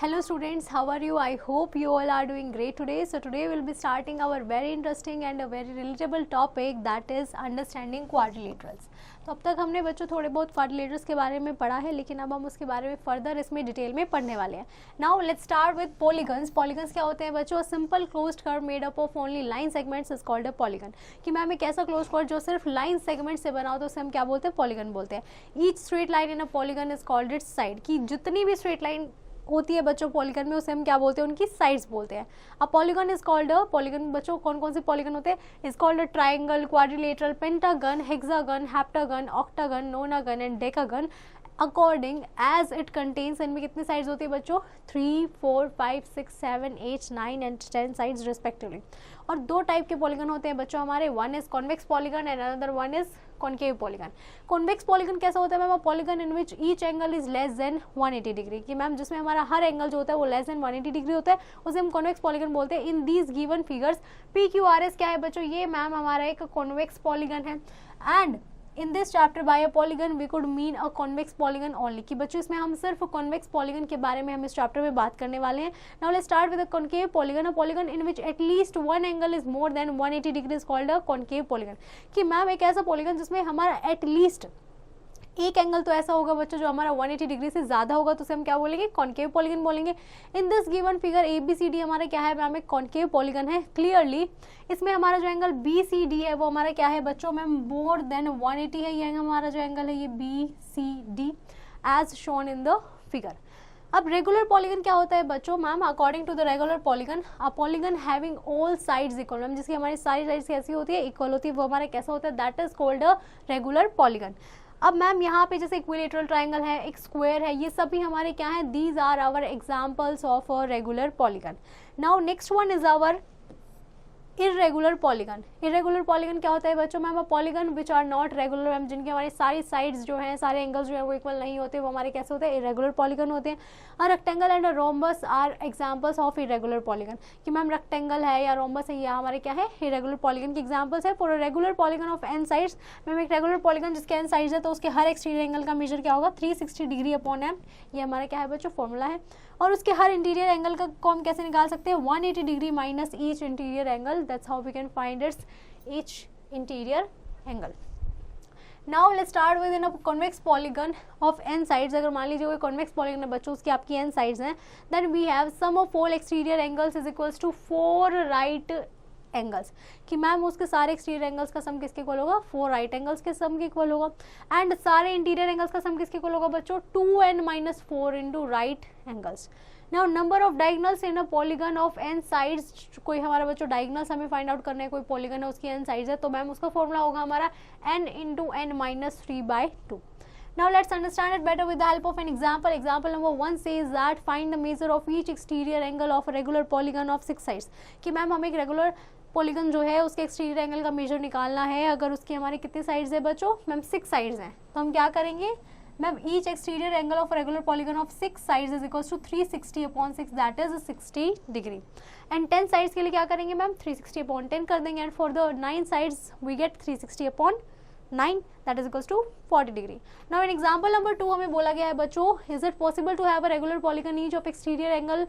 Hello students, how are you? I hope you all are doing great today. So today we'll be starting our very interesting and a very relatable topic, that is understanding quadrilaterals. तो अब तक हमने बच्चों थोड़े बहुत quadrilaterals के बारे में पढ़ा है, लेकिन अब हम उसके बारे में फर्दर इसमें डिटेल में पढ़ने वाले हैं. Now let's start with polygons. Polygons क्या होते हैं बच्चों? Simple closed curve made up of only line segments is called a polygon. कि मैम एक ऐसा क्लोज कर्व जो सिर्फ लाइन सेगमेंट से बना हो तो उसे हम क्या बोलते हैं? पॉलीगन बोलते हैं. Each straight line in a polygon is called its side. कि जितनी भी स्ट्रेट लाइन होती है बच्चों पॉलीगन में, उसे हम क्या बोलते हैं? उनकी साइड्स बोलते हैं. अब polygon is called a polygon बच्चों कौन कौन से पॉलीगन होते हैं? Is called a triangle, quadrilateral, pentagon, hexagon, heptagon, octagon, nonagon and decagon according as it contains. इनमें कितनी साइड्स होती है बच्चों? 3, 4, 5, 6, 7, 8, 9 एंड 10 साइड्स रिस्पेक्टिवली. और दो टाइप के पॉलीगन होते हैं बच्चों हमारे. One is convex polygon and another one is concave polygon. Convex polygon कैसा होता है ma'am? Polygon in which each angle is less than 180 degree. कि मैम जिसमें हमारा हर एंगल जो होता है वो लेस देन 180 डिग्री होता है, उसे हम कॉन्वेक्स पॉलीगन बोलते हैं. In these given figures PQRS क्या है बच्चों? ये मैम हमारा एक कॉन्वेक्स पॉलीगन है. And in this chapter by a polygon we could mean a convex polygon only. कि बच्चों इसमें हम सिर्फ कॉन्वेक्स पॉलीगन के बारे में हम इस चैप्टर में बात करने वाले हैं. Now let's start with a concave polygon. A polygon in which at least one angle is more than 180 degree is called a concave polygon. कि मैम एक ऐसा पॉलीगन जिसमें हमारा एटलीस्ट एक एंगल तो ऐसा होगा बच्चों जो हमारा 180 डिग्री से ज्यादा होगा, तो उसे हम क्या बोलेंगे? कॉन्केव पॉलीगन बोलेंगे. In this given figure ABCD हमारा क्या है मैम? एक कॉन्केव पॉलीगन है. क्लियरली इसमें हमारा जो एंगल BCD है वो हमारा क्या है बच्चों मैम? मोर देन 180 है. ये हमारा जो एंगल है ये BCD as shown in the figure. अब रेगुलर पॉलीगन क्या होता है बच्चों? Ma'am according to the regular polygon, a polygon having all sides equal. Ma'am जिसकी हमारी सारी साइड्स कैसी होती है? इक्वल होती है. वो हमारा कैसा होता है? That is called a regular polygon. अब मैम यहाँ पे जैसे इक्विलेटरल ट्राइंगल है, एक स्क्वायर है, ये सब भी हमारे क्या है? These are our examples of a regular polygon. Now next one is our irregular polygon. Irregular polygon क्या होता है बच्चों? Ma'am polygon which are not regular. Ma'am जिनकी हमारी सारी साइड्स जो हैं, सारे एंगल्स जो है वो इक्वल नहीं होते, वो हमारे कैसे होते हैं? इरेगुलर पॉलीगन होते हैं. A rectangle and a rhombus are examples of irregular polygon. कि मैम रेक्टेंगल है या रोम्बस है, ये हमारे क्या है? इरेगुलर पॉलीगन की एग्जाम्पल्स है. For a regular polygon of n sides, ma'am एक रेगुलर पॉलीगन जिसके एन साइड्स है तो उसके हर एक्सटीरियर एंगल का मेजर क्या होगा? 360 डिग्री अपॉन एम. ये हमारा क्या है बच्चों? फॉर्मूला है. और उसके हर इंटीरियर एंगल का को हम कैसे निकाल सकते हैं? 180 degree minus each interior angle. That's how we can find its each interior angle. Now let's start with in a convex polygon of n sides. अगर मान लीजिए कोई कॉन्वेक्स पॉलीगन है बच्चों, उसकी आपकी एन साइड्स हैं, then we have sum of all exterior angles is equals to 4 right angles. कि मैम उसके सारे एक्सटीरियर एंगल्स का सम किसके इक्वल होगा? 4 राइट एंगल्स के सम के इक्वल होगा. एंड सारे इंटीरियर एंगल्स का सम किसके इक्वल होगा बच्चों? 2n-4 into right angles. Now number of diagonals in a polygon of n sides. कोई हमारा बच्चों डायगोनल्स हमें फाइंड आउट करना है, कोई पॉलीगन है उसकी एन साइड्स है, तो मैम उसका फॉर्मूला होगा हमारा n into n-3/2. Now let's understand it better with the help of an example. Example number 1 says that find the measure of each exterior angle of a regular polygon of 6 sides. कि ma'am हमें एक regular polygon जो है उसके exterior angle का major निकालना है. अगर उसकी हमारी कितनी साइड्स है बच्चों? मैम 6 साइड्स हैं. तो हम क्या करेंगे ma'am? Each exterior angle of regular polygon of 6 sides is equals to 360 upon 6, that is 60 degree. And 10 sides के लिए क्या करेंगे मैम? 360 अपॉन 10 कर देंगे. And for the 9 sides we get 360 upon 9, that is equals to 40 degree. Now in example number 2 हमें बोला गया है बच्चों, is it possible to have a regular polygon each of exterior angle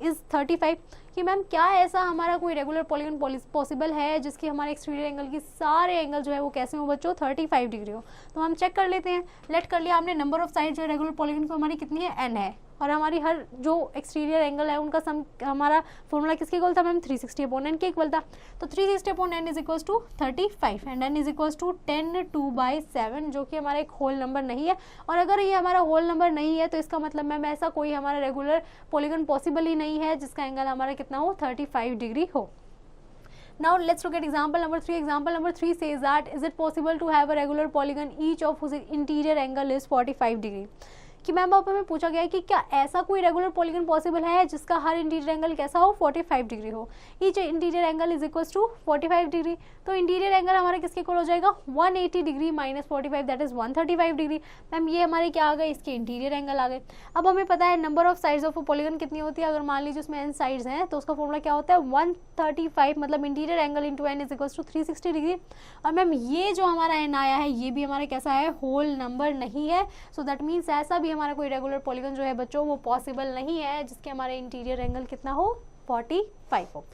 is 35. कि ma'am क्या ऐसा हमारा कोई रेगुलर पॉलीगन पॉसिबल है जिसकी हमारे एक्सटीरियर एंगल की सारे एंगल जो है वो कैसे हो बच्चों? 35 डिग्री हो. तो हम चेक कर लेते हैं. लेट कर लिया हमने. नंबर ऑफ साइड जो है रेगुलर पॉलीगन को हमारी कितनी है? n है. और हमारी हर जो एक्सटीरियर एंगल है उनका सम हमारा फॉर्मूला किसके इक्वल था मैम? 360 अपॉन n के इक्वल था. तो 360 upon n is equals to 35 and n is equals to 10/2/7, जो कि हमारा एक होल नंबर नहीं है. और अगर ये हमारा होल नंबर नहीं है तो इसका मतलब मैम ऐसा कोई हमारा रेगुलर पॉलीगन पॉसिबल ही नहीं है जिसका एंगल हमारा कितना हो? 35 डिग्री हो. Now let's look at example number 3. Example number 3 says that is it possible to have a regular polygon each of whose interior angle is 45 degree. कि मैम आप हमें पूछा गया है कि क्या ऐसा कोई रेगुलर पॉलीगन पॉसिबल है जिसका हर इंटीरियर एंगल कैसा हो? 45 डिग्री हो. Each interior angle is equals to 45 degree. तो इंटीरियर एंगल हमारा किसके इक्वल हो जाएगा? 180 degree minus 45, that is 135 degree. Ma'am ये हमारे क्या आ गए? इसके इंटीरियर एंगल आ गए. अब हमें पता है number of sides of polygon कितनी होती है. अगर मान लीजिए उसमें n साइड्स हैं तो उसका फॉर्मूला क्या होता है? 135 मतलब interior angle into n is equals to 360 degree. और मैम ये जो हमारा n आया है ये भी हमारा कैसा है? होल नंबर नहीं है. सो दैट मीन्स ऐसा भी भी हमारा कोई रेगुलर पॉलीगन जो है बच्चों वो पॉसिबल नहीं है जिसके हमारे इंटीरियर एंगल कितना हो 45 हो।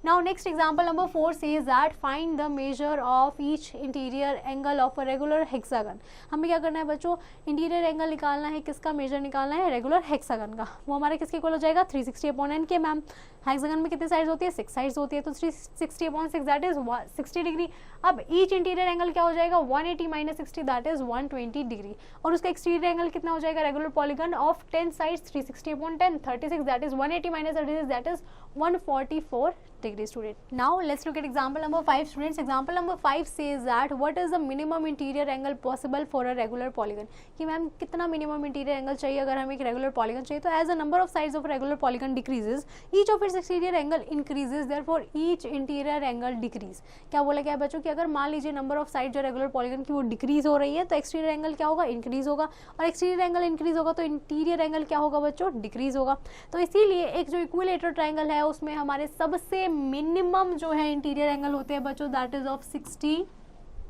Now next example number 4 says that find the measure of each interior angle of a regular hexagon। हमें क्या करना है बच्चों, इंटीरियर एंगल निकालना है, किसका मेजर निकालना है, रेगुलर हेक्सागन का। वो हमारे किसके इक्वल हो जाएगा 360/n के। मैम हेक्सागन में कितने साइड्स होती है 6 साइड्स होती है, तो 360/6 दैट इज 60 डिग्री। अब ईच इंटीरियर एंगल क्या हो जाएगा 180 - 60 दैट इज 120 डिग्री। और उसका एक्सटीरियर एंगल कितना हो जाएगा regular polygon of 10 sides 360/10 36 that is 180 - 36 that is 144 degree student. Now let's look at example number 5 students. Example number 5 says that what is the minimum interior angle possible for a regular polygon। कि ma'am कितना minimum interior angle चाहिए अगर हमें एक regular polygon चाहिए, तो as the number of sides of a regular polygon decreases each of its exterior angle increases therefore each interior angle decrease। क्या बोला क्या है बच्चों कि अगर मान लीजिए number of sides जो regular polygon की वो डिक्रीज हो रही है तो exterior angle क्या होगा इंक्रीज होगा, और exterior angle इंक्रीज होगा तो interior angle क्या होगा बच्चों डिक्रीज होगा। तो इसीलिए एक जो इक्विलेटरल ट्रायंगल है उसमें हमारे सबसे मिनिमम जो है इंटीरियर एंगल होते हैं बच्चों that is of 60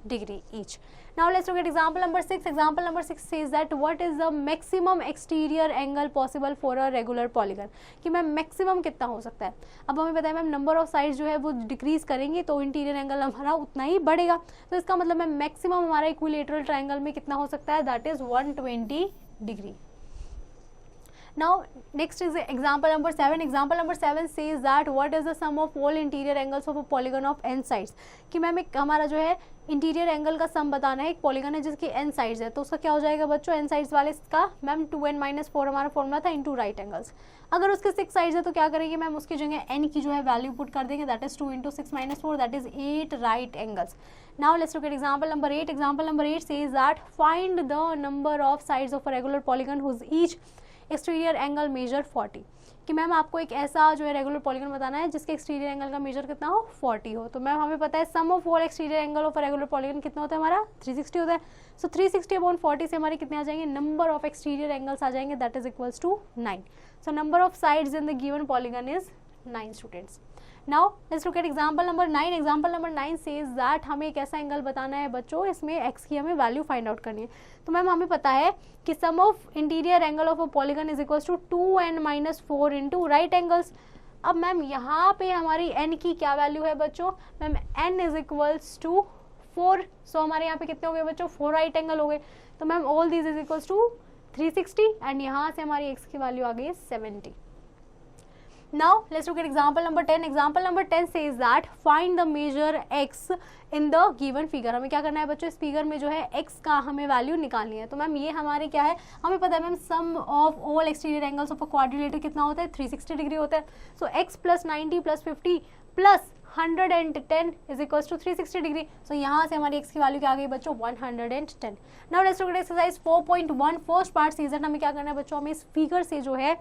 degree each. Now let's look at example number 6। Example number 6 says that what is the maximum exterior angle possible for a regular polygon. कि मैम मैक्सिमम कितना हो सकता है। अब हमें पता है मैम नंबर ऑफ साइड्स जो है वो डिक्रीज करेंगे तो इंटीरियर एंगल हमारा उतना ही बढ़ेगा, तो इसका मतलब मैम मैक्सिमम हमारा इक्विलेटरल ट्रायंगल में कितना हो सकता है that is 120 degree. Now next is example number 7. Example number 7 says that what is the sum of all interior angles of a polygon of n sides। कि मैम एक हमारा जो है इंटीरियर एंगल का सम बताना है, एक पॉलीगन है जिसकी n साइड्स है, तो उसका क्या हो जाएगा बच्चों n साइड्स वाले का मैम 2n - 4 हमारा फॉर्मूला था इनटू राइट एंगल्स। अगर उसके 6 साइड्स है तो क्या करेंगे मैम उसकी जगह n की जो है वैल्यू पुट कर देंगे that is 2 × 6 - 4 that is 8 right angles. Now let's look at example number 8. Example number 8 says that find the number of sides of a regular polygon whose each exterior angle measure 40। कि ma'am आपको एक ऐसा जो है regular polygon बताना है जिसके exterior angle का मेजर कितना हो 40 हो। तो मैम हमें पता है sum of all exterior angle of regular polygon कितना होता है हमारा 360 होता है। सो 360/40 से हमारे कितने आ जाएंगे नंबर ऑफ एक्सटीरियर एंगल्स आ जाएंगे that is equals to 9। So number of sides in the given polygon is 9 students. Now let's look at example number 9. Example number 9 says that हमें एक ऐसा एंगल बताना है बच्चों, इसमें x की हमें वैल्यू फाइंड आउट करनी है। तो मैम हमें पता है कि sum of interior angle of a polygon is equals to 2n - 4 into right angles. अब मैम यहाँ पे हमारी n की क्या वैल्यू है बच्चों, ma'am n is equals to 4। So हमारे यहाँ पे कितने हो गए बच्चों 4 राइट एंगल हो गए। तो ma'am all this is equals to 360 and यहाँ से हमारी x की वैल्यू आ गई 70। Now let's look at example number 10. Example number 10 says that find the measure x in the given figure। हमें क्या करना है बच्चों इस फिगर में जो है x का हमें वैल्यू निकालनी है। तो मैम ये हमारे क्या है हमें पता है ma'am sum of all exterior angles of a quadrilateral कितना होता है 360 डिग्री होता है। So x + 90 + 50 + 110 is equals to 360 degree. So यहाँ से हमारी x की वैल्यू क्या आ गई बच्चों 110। Now let's look at exercise 4.1 first part season. हमें क्या करना है बच्चों हमें इस फिगर से जो है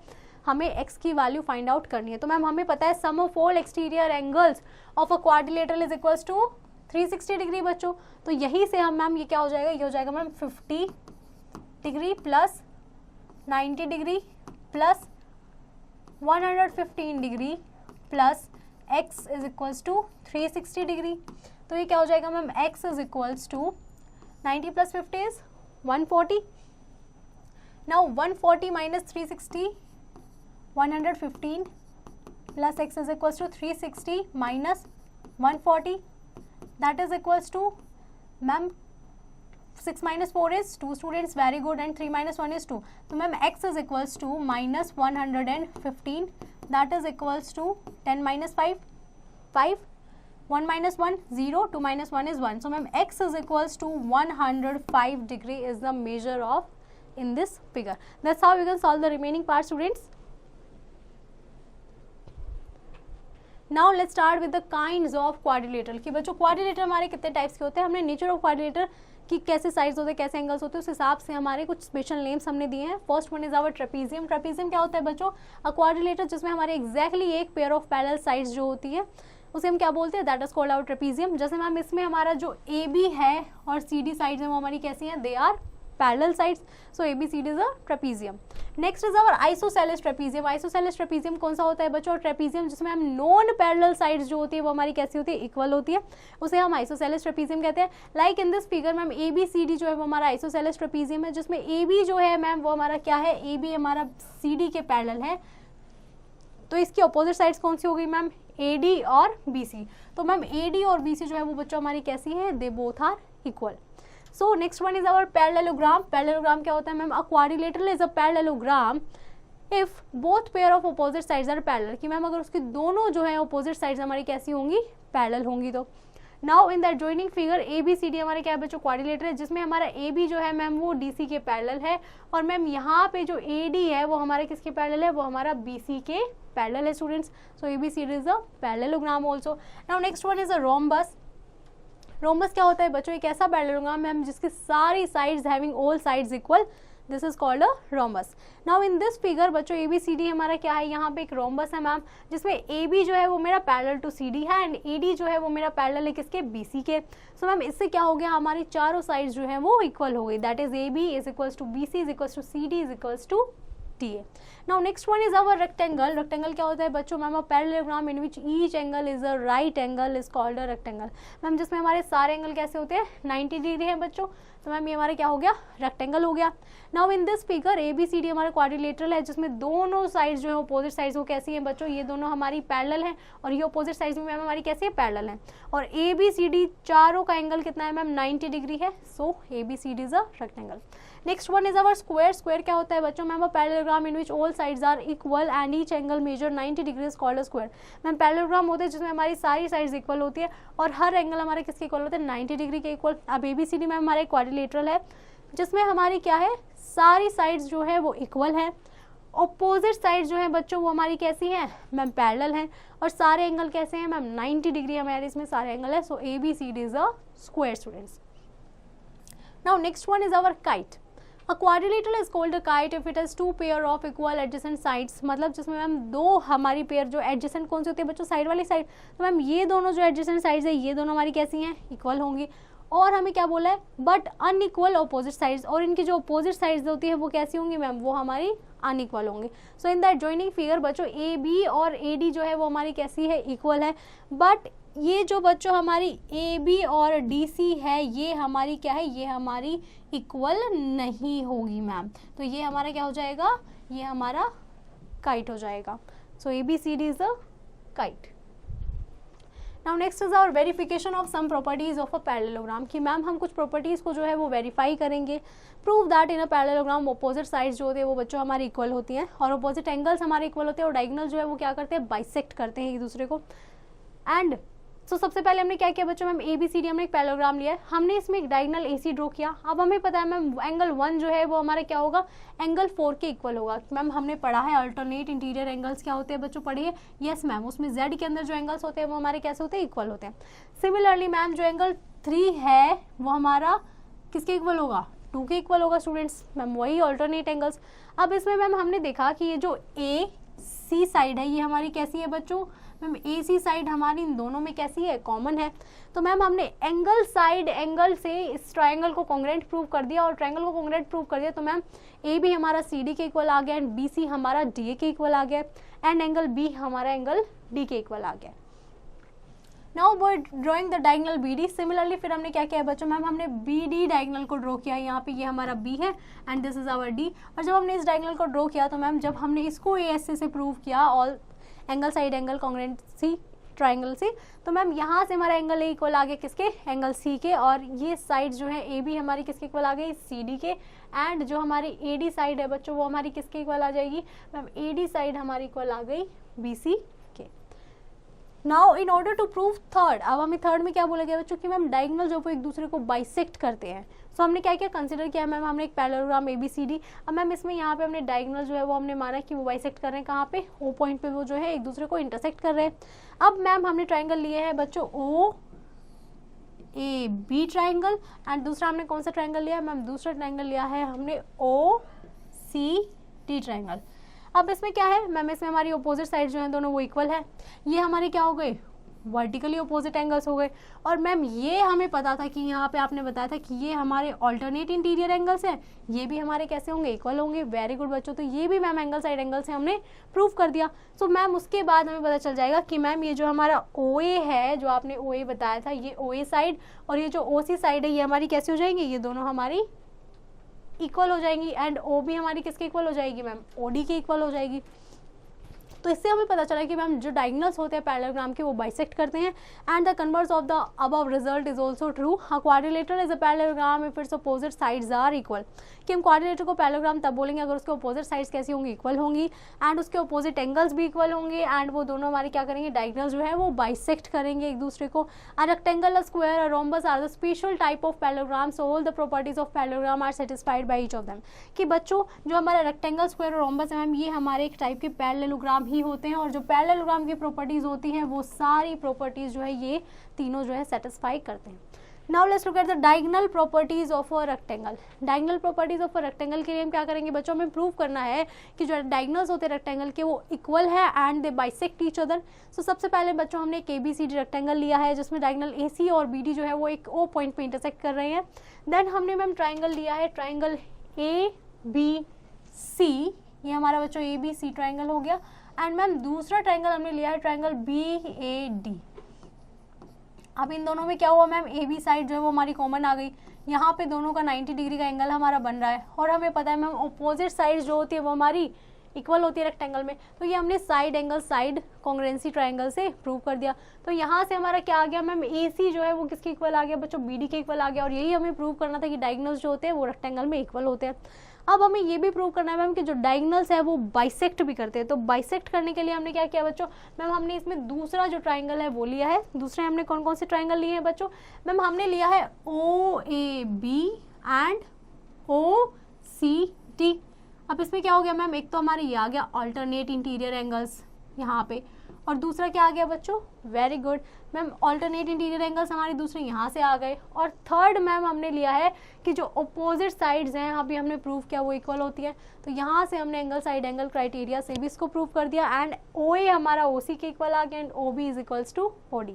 हमें x की वैल्यू फाइंड आउट करनी है। तो मैम हमें पता है sum of all exterior angles of a quadrilateral is equals to 360 degree बच्चों। तो यही से हम मैम ये क्या हो जाएगा ये हो जाएगा ma'am 50 degree plus 90 degree plus 115 degree plus x is equals to 360 degree. तो ये क्या हो जाएगा ma'am x is equals to 90 + 50 is 140। Now 140 - 360 115 plus x is equals to 360 minus 140 that is equals to ma'am 6 - 4 is 2 students very good and 3 - 1 is 2। तो ma'am x is equals to minus 115 that is equals to 10 - 5 5 1 - 1 0 2 - 1 is 1। So ma'am x is equals to 105 degree is the measure of in this figure। That's how we can solve the remaining part students। Now let's start with the kinds of quadrilateral. कि बच्चों quadrilateral हमारे कितने types के होते हैं, हमने nature of quadrilateral की कैसे साइड्स होते हैं कैसे एंगल्स होते हैं उस हिसाब से हमारे कुछ स्पेशल नेम्स हमने दिए हैं। First one is our trapezium. Trapezium क्या होता है बच्चों अ क्वाड्रिलेटर जिसमें हमारे एग्जैक्टली एक पेयर ऑफ पैरेलल साइड्स जो होती है उसे हम क्या बोलते हैं that is called our trapezium. जैसे मैम इसमें हमारा जो ए बी है और सी डी साइड्स है वो हमारी कैसी हैं they are parallel sides. So A B C D is a trapezium. Next is our isosceles trapezium. Isosceles trapezium कौन सा होता है बच्चों? ट्रेपीजियम जिसमें हम नॉन पैरेलल साइड्स जो होती है वो हमारी कैसी होती है? इक्वल होती है, उसे हम आइसोसेलेस ट्रेपीजियम कहते हैं। Like in this figure ma'am A B C D जो है वो हमारा आइसोसेलेस ट्रेपीजियम है, जिसमें ए बी जो है मैम वो हमारा क्या है? ए बी हमारा सी डी के पैरेलल है, तो इसकी अपोजिट साइड्स कौन सी हो गई मैम? ए डी और बी सी। तो मैम ए डी और बी सी जो है वो बच्चों हमारी कैसी है? They both are equal. So next one is our parallelogram. Parallelogram क्या होता है ma'am? A quadrilateral is a parallelogram if both pair of opposite sides are parallel, कि मैम अगर उसकी दोनों जो है अपोजिट साइड्स हमारी कैसी होंगी? पैरेलल होंगी। तो now in that joining figure A B C D हमारे क्या है बच्चों? क्वाड्रिलेटर है, जिसमें हमारा ए बी जो है मैम वो डी सी के पैरेलल है, और मैम यहाँ पे जो ए डी है वो हमारे किसके पैरेलल है? वो हमारा बी सी के पैरेलल है students. So A B C D is a parallelogram also. Now next one is a rhombus. Rhombus क्या होता है बच्चों? एक ऐसा पैरेललोग्राम मैम जिसकी सारी sides having all sides equal, this is called a rhombus. Now in this figure बच्चों ए B C D हमारा क्या है? यहाँ पे एक रोम्बस है मैम, जिसमें ए बी जो है वो मेरा पैरेलल टू सी डी है, एंड ए डी जो है वो मेरा पैरेलल है किसके? बी सी के। सो मैम इससे क्या हो गया? हमारी चारों साइड्स जो है वो इक्वल हो गई, that is A B is equals to B C is equals to C D is equals to D A. Now next one is our rectangle. Rectangle क्या होता है बच्चों? Ma'am a parallelogram in which each angle is a right angle is called a rectangle. Ma'am जिसमें हमारे सारे angle कैसे होते हैं? 90 डिग्री है बच्चों, तो मैम ये हमारा क्या हो गया? रेक्टेंगल हो गया। Now in this figure A B C D हमारा क्वाड्रिलेटरल है, जिसमें दोनों साइड्स जो है अपोजिट साइड्स वो कैसी हैं बच्चों? ये दोनों हमारी पैरेलल हैं, और ये अपोजिट साइड्स में मैम हमारी कैसी है? पैरेलल है। और ए बी सी डी चारों का एंगल कितना है मैम? 90 डिग्री है। So A B C D is a rectangle. Next one is our square. Square क्या होता है बच्चों? Ma'am a parallelogram in which all sides are equal and each angle measure 90 degree is called a square. Ma'am parallelogram होते हैं जिसमें हमारी सारी sides equal होती है, और हर एंगल हमारे किसके इक्वल होते हैं? 90 डिग्री के इक्वल। अब A B C D ma'am हमारा क्वाड्रिलेटरल है, जिसमें हमारी क्या है? सारी साइड्स जो है वो इक्वल है, अपोजिट साइड जो है बच्चों वो हमारी कैसी है मैम? पैरेलल है, और सारे एंगल कैसे हैं मैम? 90 डिग्री हमारे इसमें सारे एंगल है। So A B C D is a square students. Now next one is our kite. A quadrilateral is called a kite if it has two pair of equal adjacent sides, मतलब जिसमें ma'am दो हमारी pair जो adjacent कौन सी होती है बच्चों? Side वाली साइड। तो मैम ये दोनों जो एडजेसेंट साइड्स है ये दोनों हमारी कैसी हैं? इक्वल होंगी। और हमें क्या बोला है? बट अनइक्वल अपोजिट साइड्स, और इनकी जो अपोजिट साइड्स होती है वो कैसी होंगी मैम? वो हमारी अनइक्वल होंगी। सो इन दैट जॉइनिंग फिगर बच्चों ए बी और ए डी जो है वो हमारी कैसी है? इक्वल है। बट ये जो बच्चों हमारी ए बी और डी सी है ये हमारी क्या है? ये हमारी इक्वल नहीं होगी मैम। तो ये हमारा क्या हो जाएगा? ये हमारा काइट हो जाएगा। So A B C D is a kite. Now next is our verification of some properties of a parallelogram, कि मैम हम कुछ प्रॉपर्टीज को जो है वो वेरीफाई करेंगे। Prove that in a parallelogram opposite sides जो होते हैं वो बच्चों हमारे इक्वल होती हैं, और अपोजिट एंगल्स हमारे इक्वल होते हैं, और डायगोनल जो है वो क्या करते हैं? बाइसेक्ट करते हैं एक दूसरे को। एंड सो सबसे पहले हमने क्या किया बच्चों? Ma'am A B C D हमने एक पैरेललोग्राम लिया है, हमने इसमें एक डायगोनल ए सी ड्रॉ किया। अब हमें पता है मैम एंगल 1 जो है वो हमारा क्या होगा? एंगल 4 के इक्वल होगा। मैम हमने पढ़ा है अल्टरनेट इंटीरियर एंगल्स क्या होते हैं बच्चों? पढ़िए। यस मैम, उसमें जेड के अंदर जो एंगल्स होते हैं वो हमारे कैसे होते हैं? इक्वल होते हैं। सिमिलरली मैम जो एंगल 3 है वो हमारा किसके इक्वल होगा? 2 के इक्वल होगा स्टूडेंट्स। मैम वही अल्टरनेट एंगल्स। अब इसमें मैम हमने देखा कि ये जो ए सी साइड है ये हमारी कैसी है बच्चों? मैम ए सी साइड हमारी इन दोनों में कैसी है? कॉमन है। तो मैम हमने एंगल साइड एंगल से इस ट्रायंगल को कॉन्ग्रुएंट प्रूव कर दिया, और ट्रायंगल को कॉन्ग्रुएंट प्रूव कर दिया तो मैम ए भी हमारा सी डी के इक्वल आ गया, एंड बी सी हमारा डी ए के इक्वल आ गया, एंड एंगल बी हमारा एंगल डी के इक्वल आ गया। नाउ वो drawing the diagonal B D. Similarly फिर हमने क्या किया बच्चों? मैम हमने बी डी डायगोनल को ड्रॉ किया। यहाँ पे ये हमारा बी है and this is our D. और जब हमने इस डायगोनल को ड्रॉ किया तो मैम जब हमने इसको ए एस से प्रूव किया all angle side angle congruency triangle से, तो मैम यहाँ से हमारा एंगल ए इक्वल आ गया किसके? एंगल सी के, और ये साइड जो है ए बी हमारी किसके इक्वल आ गई? सी डी के, एंड जो हमारी ए डी साइड है बच्चों वो हमारी किसके इक्वल आ जाएगी? मैम ए डी साइड हमारी इक्वल आ गई बी सी के। Now in order to prove third, अब हमें थर्ड में क्या बोला गया बच्चों? कि मैम डायगोनल जो एक दूसरे को बाइसेक्ट करते हैं। सो हमने क्या किया? कंसिडर किया मैम हमने एक parallelogram A B C D. अब मैम इसमें यहाँ पे हमने डायगोनल जो है वो हमने माना कि वो बाइसेक्ट कर रहे हैं कहाँ पे? ओ पॉइंट पे वो जो है एक दूसरे को इंटरसेक्ट कर रहे हैं। अब मैम हमने ट्राइंगल लिए हैं बच्चों ओ ए बी ट्राइंगल, एंड दूसरा हमने कौन सा ट्राइंगल लिया है? मैम दूसरा ट्राइंगल लिया है हमने ओ सी डी ट्राइंगल। अब इसमें क्या है मैम? इसमें हमारी अपोजिट साइड जो है दोनों वो इक्वल है। ये हमारे क्या हो गए? वर्टिकली अपोजिट एंगल्स हो गए। और मैम ये हमें पता था कि यहाँ पे आपने बताया था कि ये हमारे ऑल्टरनेट इंटीरियर एंगल्स हैं, ये भी हमारे कैसे होंगे, इक्वल होंगे। वेरी गुड बच्चों, तो ये भी मैम एंगल साइड एंगल से हमने प्रूव कर दिया। सो मैम उसके बाद हमें पता चल जाएगा कि मैम ये जो हमारा OA है, जो आपने OA बताया था, ये OA साइड और ये जो OC साइड है ये हमारी कैसी हो जाएंगी, ये दोनों हमारी इक्वल हो जाएंगी। एंड OB हमारी किसके इक्वल हो जाएगी मैम, OD के इक्वल हो जाएगी। तो इससे हमें पता चला कि मैम जो डायगोनल्स होते हैं पैरेललोग्राम के वो बाइसेक्ट करते हैं। And the converse of the above result is also true. A quadrilateral is a parallelogram if its opposite sides are equal. कि हम क्वाड्रिलेटर को पैरेललोग्राम तब बोलेंगे अगर उसके अपोजिट साइड्स कैसी होंगी, इक्वल होंगी, एंड उसके अपोजिट एंगल्स भी इक्वल होंगे, एंड वो दोनों हमारे क्या करेंगे, डायगोनल्स जो है वो बाइसेक्ट करेंगे एक दूसरे को। A rectangle, a square, a rhombus are the special type of parallelogram, so all the properties of parallelogram are satisfied by each of them. कि बच्चों जो हमारा रेक्टेंगल, स्क्वायर और रोम्बस है मैम, ये हमारे एक टाइप के पैरेललोग्राम ही होते हैं, और जो पैरेललोग्राम की प्रॉपर्टीज होती हैं वो सारी प्रॉपर्टीज जो है ये तीनों जो है सेटिस्फाई करते हैं। Now let's look at the diagonal properties of a rectangle. Diagonal properties of a rectangle के लिए हम क्या करेंगे बच्चों, हमें प्रूव करना है कि जो डायगोनल्स होते हैं रेक्टेंगल के वो इक्वल है and they bisect each other. So सबसे पहले बच्चों हमने एक ABCD रेक्टेंगल लिया है जिसमें डायगोनल AC और BD जो है वो एक O पॉइंट पे इंटरसेक्ट कर रहे हैं। देन हमने मैम ट्राइंगल लिया है, ट्राइंगल ABC, ये हमारा बच्चों ABC ट्राइंगल हो गया। एंड मैम दूसरा ट्राइंगल हमने लिया है ट्राइंगल BAD। अब इन दोनों में क्या हुआ मैम, AB साइड जो है वो हमारी कॉमन आ गई, यहाँ पे दोनों का 90 डिग्री का एंगल हमारा बन रहा है। और हमें पता है मैम अपोजिट साइड जो होती है वो हमारी इक्वल होती है रेक्टेंगल में, तो ये हमने side angle side congruency triangle से प्रूव कर दिया। तो यहाँ से हमारा क्या आ गया मैम, AC जो है वो किसके इक्वल आ गया बच्चों, BD के इक्वल आ गया। और यही हमें प्रूव करना था कि डायगोनल्स जो होते हैं वो रेक्टेंगल में इक्वल होते हैं। अब हमें ये भी प्रूव करना है मैम कि जो डायगोनल्स है वो बाइसेक्ट भी करते हैं। तो बाइसेक्ट करने के लिए हमने क्या किया बच्चों, मैम हमने इसमें दूसरा जो ट्राइंगल है वो लिया है। दूसरे हमने कौन कौन से ट्राइंगल लिए हैं बच्चों, मैम हमने लिया है OAB एंड OCD। अब इसमें क्या हो गया मैम, एक तो हमारे ये आ गया अल्टरनेट इंटीरियर एंगल्स यहाँ पे, और दूसरा क्या आ गया बच्चों, very good ma'am, alternate interior angles हमारे दूसरे यहाँ से आ गए। और थर्ड मैम हमने लिया है कि जो अपोजिट साइड्स हैं अभी हमने प्रूव किया वो इक्वल होती है। तो यहाँ से हमने एंगल साइड एंगल क्राइटेरिया से भी इसको प्रूव कर दिया। एंड OA हमारा OC के इक्वल आ गया and OB is equals to OD।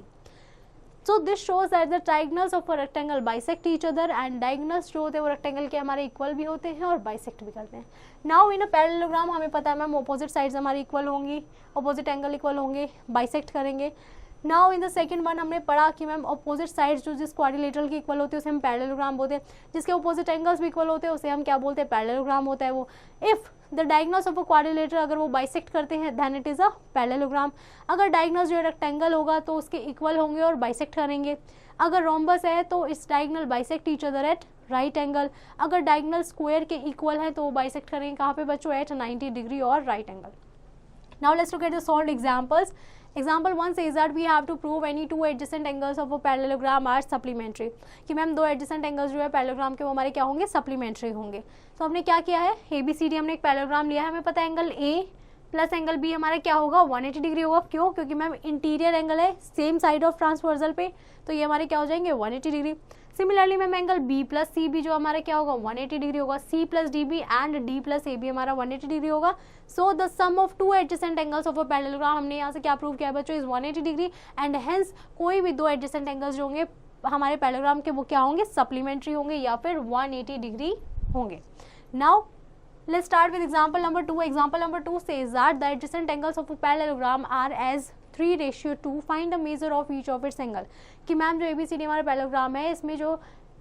So this shows that the diagonals of a rectangle bisect each other and diagonals जो होते हैं वो रेक्टेंगल के हमारे इक्वल भी होते हैं और बाइसेक्ट भी करते हैं। नाउ इन अ पैरेललोग्राम हमें पता है मैम अपोजिट साइड्स हमारी इक्वल होंगी, अपोजिट एंगल इक्वल होंगे, बाइसेक्ट करेंगे। Now in the second one हमने पढ़ा कि मैम अपोजिट साइड्स जो जिस क्वाड्रिलेटरल की इक्वल होती है उसे हम पैरेललोग्राम बोलते हैं, जिसके अपोजिट एंगल्स भी इक्वल होते हैं उसे हम क्या बोलते हैं, पैरेललोग्राम होता है वो। If the diagonals of a quadrilateral अगर वो बाइसेक्ट करते हैं then it is a parallelogram. अगर डायगोनल्स जो रेक्टेंगल होगा तो उसके इक्वल होंगे और बाइसेक्ट करेंगे। अगर रोम्बस है तो इस diagonal bisect each other at right angle. अगर डायगोनल स्क्वायर के इक्वल है तो वो बाइसेक्ट करेंगे कहाँ पे बच्चों, एट 90 डिग्री और right angle. Now let's look at the solved examples. Example 1 says that we have to prove any two adjacent angles of a parallelogram are supplementary। कि मैम दो adjacent angles जो है parallelogram के वो हमारे क्या होंगे, supplementary होंगे। तो हमने क्या किया है, ABCD हमने एक पैरेललोग्राम लिया है, हमें पता है angle A plus angle B हमारा क्या होगा, 180 डिग्री होगा। क्यों, क्योंकि मैम इंटीरियर एंगल है सेम साइड ऑफ ट्रांसवर्सल पे, तो ये हमारे क्या हो जाएंगे 180 degree. Similarly ma'am angle B plus CB जो हमारा क्या होगा 180 डिग्री होगा। C plus DB and D plus AB हमारा 180 डिग्री होगा। So the sum of two adjacent angles of a parallelogram, हमने यहाँ से क्या प्रूव किया है बच्चों, इज 180 डिग्री। एंड हेंस कोई भी दो एडजेसेंट एंगल्स जो होंगे हमारे पैरेललोग्राम के वो क्या होंगे, सप्लीमेंट्री होंगे या फिर 180 डिग्री होंगे। Now let's start with example number 2. Example number 2 says that the adjacent angles of a parallelogram are as 3:2. Find the measure of each of its angle। कि मैम जो ABCD हमारा पैरेललोग्राम है इसमें जो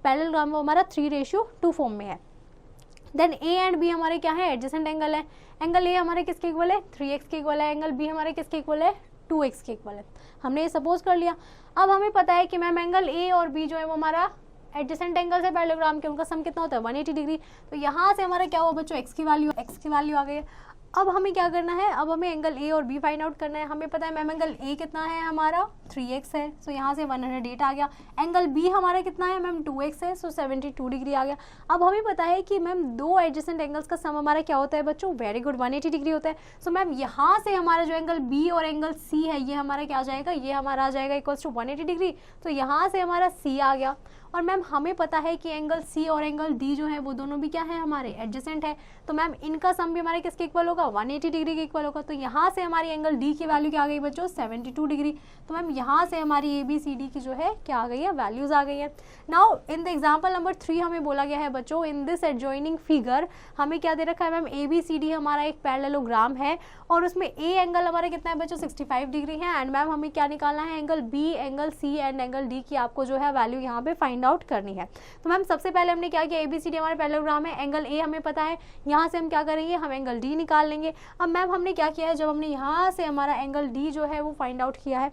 पैरेललोग्राम वो हमारा 3:2 form में है। देन A एंड B हमारे क्या है, एडजेसेंट एंगल है। एंगल A हमारे किसके इक्वल है, 3x के इक्वल है। एंगल B हमारे किसके इक्वल है, 2x के इक्वल है। हमने ये सपोज कर लिया। अब हमें पता है कि मैम एंगल A और B जो है वो हमारा एडजेसेंट एंगल्स है पैरेललोग्राम के, उनका सम कितना होता है 180 डिग्री। तो यहाँ से हमारा क्या हुआ बच्चों, x की वैल्यू आ गई है। अब हमें क्या करना है, अब हमें एंगल A और B फाइंड आउट करना है। हमें पता है मैम एंगल A कितना है हमारा 3x है, सो यहाँ से 108 आ गया। एंगल B हमारा कितना है मैम 2x है, सो 72 डिग्री आ गया। अब हमें पता है कि मैम दो एडजेसेंट एंगल्स का सम हमारा क्या होता है बच्चों, वेरी गुड 180 डिग्री होता है। सो मैम यहाँ से हमारा जो एंगल B और एंगल C है ये हमारा क्या आ जाएगा, ये हमारा आ जाएगा इक्वल्स टू 180 डिग्री। तो यहाँ से हमारा C आ गया। और मैम हमें पता है कि एंगल सी और एंगल डी जो है वो दोनों भी क्या है, हमारे एडजेसेंट है, तो मैम इनका सम भी हमारे किसके इक्वल होगा, 180 डिग्री के इक्वल होगा। तो यहाँ से हमारी एंगल डी की वैल्यू क्या आ गई बच्चों, 72 डिग्री। तो मैम यहाँ से हमारी ABCD की जो है क्या आ गई है, वैल्यूज आ गई है। Now in the example number 3 हमें बोला गया है बच्चों, इन दिस एडजॉइनिंग फिगर हमें क्या दे रखा है मैम, ABCD हमारा एक पैरेललोग्राम है और उसमें ए एंगल हमारा कितना है बच्चों, 65 डिग्री है। एंड मैम हमें क्या निकालना है, angle B, angle C and angle D की आपको जो है वैल्यू यहाँ पे फाइंड आउट करनी है। तो मैम सबसे पहले हमने क्या किया, ABCD हमारा पैरेललोग्राम है, एंगल A हमें पता है, यहाँ से हम क्या करेंगे, हम एंगल D निकाल लेंगे। अब मैम हमने क्या किया है, जब हमने यहाँ से हमारा एंगल D जो है वो फाइंड आउट किया है,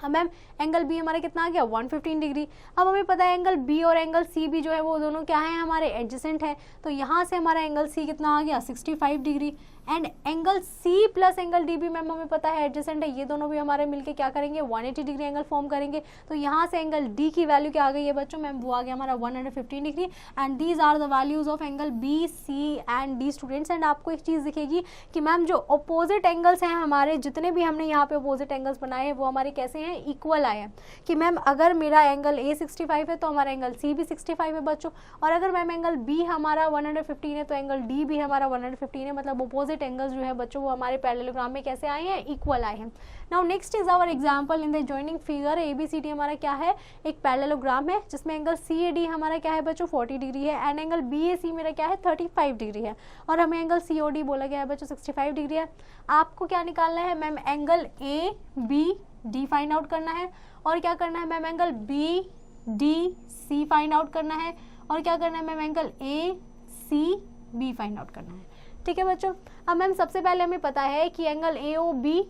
अब मैम एंगल B हमारा कितना आ गया, 115 डिग्री। अब हमें पता है एंगल B और एंगल C भी जो है वो दोनों क्या है, हमारे एडजेसेंट है, तो यहाँ से हमारा एंगल C कितना आ गया, 65 degree. And angle C plus angle D भी मैम हमें पता है एडजेसेंट है, ये दोनों भी हमारे मिलके क्या करेंगे, 180 डिग्री एंगल फॉर्म करेंगे। तो यहाँ से एंगल D की वैल्यू क्या आ गई है बच्चों, मैम वो आ गया हमारा 115 degree. And these are the values of angle B, C and D students. एंड आपको एक चीज़ दिखेगी कि मैम जो अपोजिट एंगल्स हैं हमारे, जितने भी हमने यहाँ पे अपोजिट एंगल्स बनाए हैं वो हमारे कैसे हैं, इक्वल आए हैं। कि मैम अगर मेरा एंगल A 65 है तो हमारा एंगल C भी 65 है बच्चों, और अगर मैम एंगल B हमारा 115 है तो एंगल D भी हमारा 115 है, मतलब अपोजिट एंगल्स जो है बच्चों वो हमारे पैरेललोग्राम में कैसे आए हैं, इक्वल आए हैं। Now next is our example in the adjoining figure, ABCD हमारा क्या है, एक पैरेललोग्राम है जिसमें एंगल CAD हमारा क्या है बच्चों, 40 डिग्री है, एंड एंगल BAC मेरा क्या है, 35 डिग्री है, और हमें एंगल COD बोला गया है बच्चों 65 डिग्री है। आपको क्या निकालना है ma'am, angle ABD find out करना है, और क्या करना है ma'am, angle BDC find out करना है, और क्या करना है ma'am, angle ACB find out करना है। ठीक है बच्चों। अब मैम सबसे पहले हमें पता है कि एंगल AOB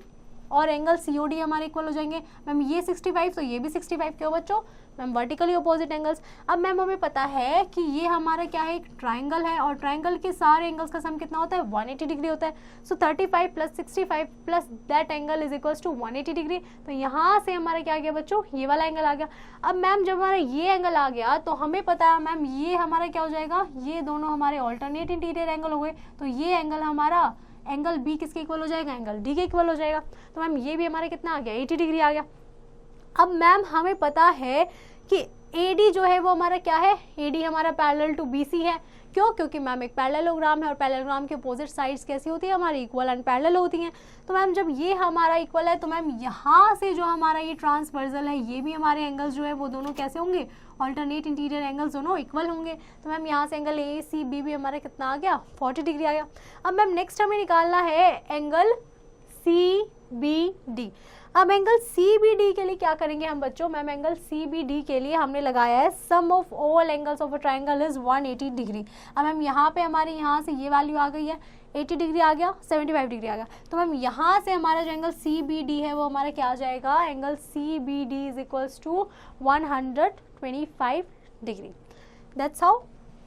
और एंगल COD हमारे इक्वल हो जाएंगे। मैम ये 65 तो ये भी 65 क्यों बच्चों, मैम वर्टिकली अपोजिट एंगल्स। अब मैम हमें पता है कि ये हमारा क्या है, एक ट्राइंगल है, और ट्राइंगल के सारे एंगल्स का सम कितना होता है, 180 डिग्री होता है। So 35 plus 65 plus that angle is equals to 180 degree. तो यहाँ से हमारा क्या आ गया बच्चों, ये वाला एंगल आ गया। अब मैम जब हमारा ये एंगल आ गया तो हमें पता है मैम ये हमारा क्या हो जाएगा, ये दोनों हमारे ऑल्टरनेट इंटीरियर एंगल हो गए, तो ये एंगल हमारा एंगल B किसके इक्वल हो जाएगा, एंगल D के इक्वल हो जाएगा। तो मैम ये भी हमारे कितना आ गया, 80 डिग्री आ गया। अब मैम हमें पता है कि AD जो है वो हमारा क्या है, AD हमारा पैरेलल टू BC है। क्यों, क्योंकि मैम एक पैरेललोग्राम है और पैरेललोग्राम के अपोजिट साइड्स कैसी होती है, हमारी इक्वल एंड पैरेलल होती हैं। तो मैम जब ये हमारा इक्वल है तो मैम यहाँ से जो हमारा ये ट्रांसवर्सल है, ये भी हमारे एंगल्स जो है वो दोनों कैसे होंगे, ऑल्टरनेट इंटीरियर एंगल्स दोनों इक्वल होंगे। तो मैम यहाँ से एंगल ACB भी हमारा कितना आ गया, 40 डिग्री आ गया। अब मैम नेक्स्ट हमें निकालना है एंगल CBD। अब एंगल CBD के लिए क्या करेंगे हम बच्चों, मैम एंगल CBD के लिए हमने लगाया है sum of all angles of a triangle is 180 degree. अब मैम यहाँ पे हमारे यहाँ से ये वैल्यू आ गई है, 80 डिग्री आ गया, 75 डिग्री आ गया। तो मैम यहाँ से हमारा जो एंगल CBD है वो हमारा क्या आ जाएगा, angle CBD is equals to 125 degree. That's how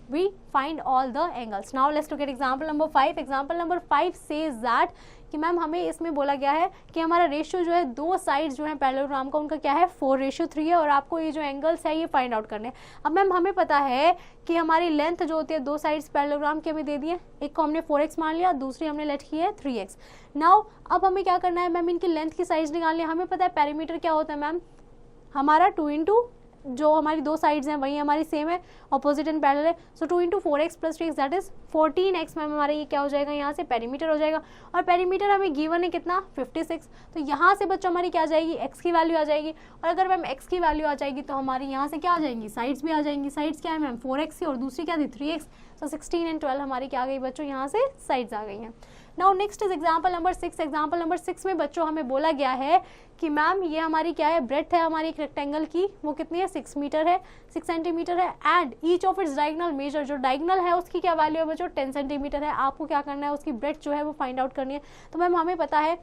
we find all the angles. Now let's look at example number 5. Example number 5 says that कि मैम हमें इसमें बोला गया है कि हमारा रेशियो जो है दो साइड्स जो है पैरेललोग्राम का उनका क्या है 4:3 है, और आपको ये जो एंगल्स है ये फाइंड आउट करने हैं। अब मैम हमें पता है कि हमारी लेंथ जो होती है दो साइड्स पैरेललोग्राम की हमें दे दी है, एक को हमने 4x मान लिया, दूसरी हमने लेट की है 3x। नाउ अब हमें क्या करना है मैम, इनकी लेंथ की साइड्स निकालनी है। हमें पता है पेरीमीटर क्या होता है मैम, हमारा 2 इंटू जो हमारी दो साइड्स हैं वही हमारी सेम है, ऑपोजिट एंड पैरेलल है। सो 2 into 4x plus 3x that is 14x ma'am हमारा ये क्या हो जाएगा, यहाँ से पेरीमीटर हो जाएगा। और पेरीमीटर हमें गिवन है कितना 56। तो यहाँ से बच्चों हमारी क्या आ जाएगी, x की वैल्यू आ जाएगी। और अगर मैम x की वैल्यू आ जाएगी तो हमारी यहाँ से क्या आ जाएंगी, साइड्स भी आ जाएंगी। साइड्स क्या है मैम 4x और दूसरी क्या थी 3x। सो 16 एंड 12 हमारी क्या आ गई बच्चों, यहाँ से साइड्स आ गई हैं। Now next is example number 6। Example number 6 में बच्चों हमें बोला गया है कि मैम ये हमारी क्या है, ब्रेड्थ है हमारी एक रेक्टेंगल की, वो कितनी है 6 मीटर है, 6 सेंटीमीटर है। And each of its diagonal measure, जो डायगोनल है उसकी क्या वैल्यू है बच्चों 10 सेंटीमीटर है। आपको क्या करना है, उसकी ब्रेड्थ जो है वो फाइंड आउट करनी है। तो मैम हमें पता है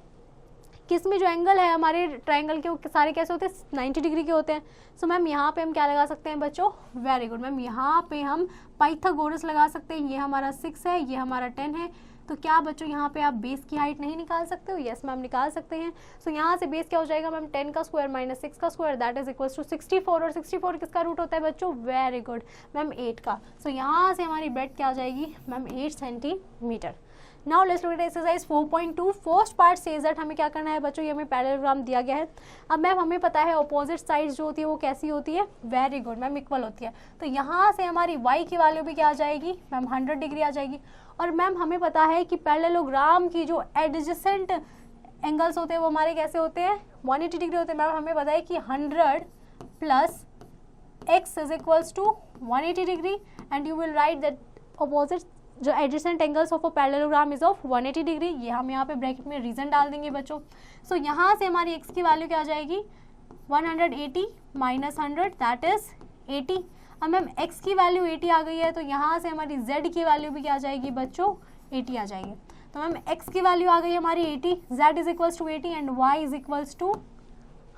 कि इसमें जो एंगल है हमारे ट्राइंगल के वो सारे कैसे होते हैं 90 डिग्री के होते हैं। सो मैम यहाँ पे हम क्या लगा सकते हैं बच्चों, वेरी गुड मैम, यहाँ पे हम पाइथागोरस लगा सकते हैं। ये हमारा 6 है, ये हमारा 10 है। तो क्या बच्चों यहाँ पे आप बेस की हाइट नहीं निकाल सकते हो? यस मैम, निकाल सकते हैं। सो यहाँ से बेस क्या हो जाएगा मैम, 10 का स्क्वायर माइनस 6 का square, that is equals to 64। और 64 किसका रूट होता है बच्चों? वेरी गुड मैम, 8 का। सो यहाँ से हमारी ब्रेड्थ क्या आ जाएगी ma'am, 8 centimetre. Now let's look at exercise 4.2। First part says that हमें क्या करना है बच्चों, ये हमें पैरेललोग्राम दिया गया है। अब मैम हमें पता है अपोजिट साइड जो होती है वो कैसी होती है? वेरी गुड मैम, इक्वल होती है। तो यहाँ से हमारी y की वैल्यू भी क्या आ जाएगी मैम, 100 डिग्री आ जाएगी। और मैम हमें पता है कि पैरेललोग्राम की जो एडजेसेंट एंगल्स होते हैं वो हमारे कैसे होते हैं? 180 डिग्री होते हैं। मैम हमें पता है कि 100 plus x is equals to 180 degree, and you will write that opposite जो adjacent angles of a parallelogram is of 180 degree. ये हम यहाँ पे ब्रैकेट में रीजन डाल देंगे बच्चों। सो यहाँ से हमारी x की वैल्यू क्या आ जाएगी, 180 माइनस 100 दैट इज 80। अब मैम x की वैल्यू 80 आ गई है, तो यहाँ से हमारी z की वैल्यू भी क्या आ जाएगी बच्चों, 80 आ जाएगी। तो मैम x की वैल्यू आ गई हमारी 80, z is equals to 80 and y is equals to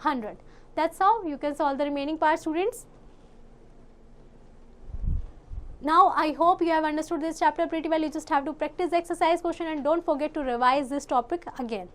100। That's how you can solve the remaining part students. Now I hope you have understood this chapter pretty well. You just have to practice the exercise question and don't forget to revise this topic again.